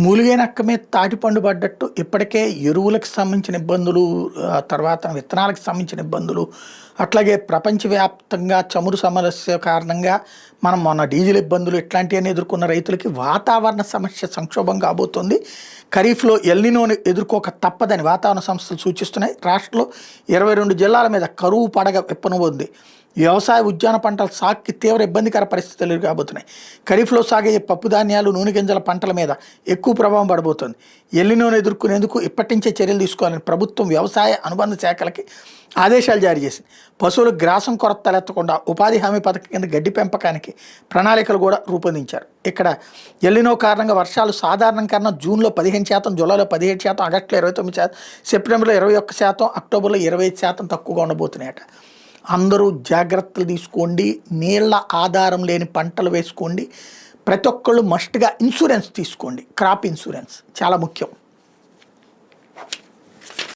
మూలిగే నక్క మీద తాటిపండు పడ్డట్టు ఇప్పటికే ఎరువులకు సంబంధించిన ఇబ్బందులు, తర్వాత విత్తనాలకు సంబంధించిన ఇబ్బందులు, అట్లాగే ప్రపంచవ్యాప్తంగా చమురు సమస్య కారణంగా మనం మొన్న డీజిల్ ఇబ్బందులు ఇట్లాంటివన్నీ ఎదుర్కొన్న రైతులకి వాతావరణ సమస్య సంక్షోభం కాబోతుంది. ఖరీఫ్లో ఎల్నినోని ఎదుర్కోక తప్పదని వాతావరణ సంస్థలు సూచిస్తున్నాయి. రాష్ట్రంలో 22 జిల్లాల మీద కరువు పడగ విప్పనబోతుంది. వ్యవసాయ ఉద్యాన పంటల సాగుకి తీవ్ర ఇబ్బందికర పరిస్థితులు కాబోతున్నాయి. ఖరీఫ్లో సాగే పప్పు ధాన్యాలు, నూనె గింజల పంటల మీద ఎక్కువ ప్రభావం పడబోతోంది. ఎల్నినోను ఎదుర్కొనేందుకు ఇప్పటి నుంచే చర్యలు తీసుకోవాలని ప్రభుత్వం వ్యవసాయ అనుబంధ శాఖలకి ఆదేశాలు జారీ చేసింది. పశువులకు గ్రాసం కొరత తలెత్తకుండా ఉపాధి హామీ పథకం కింద గడ్డి పెంపకానికి ప్రణాళికలు కూడా రూపొందించారు. ఇక్కడ ఎల్నినో కారణంగా వర్షాలు సాధారణం కన్నా జూన్లో 15%, జూలైలో 17%, ఆగస్టులో 29%, సెప్టెంబర్లో 21%, అక్టోబర్లో 25% తక్కువగా ఉండబోతున్నాయట. అందరూ జాగ్రత్తలు తీసుకోండి. నీళ్ల ఆధారం లేని పంటలు వేసుకోండి. ప్రతి ఒక్కళ్ళు మస్ట్గా ఇన్సూరెన్స్ తీసుకోండి. క్రాప్ ఇన్సూరెన్స్ చాలా ముఖ్యం.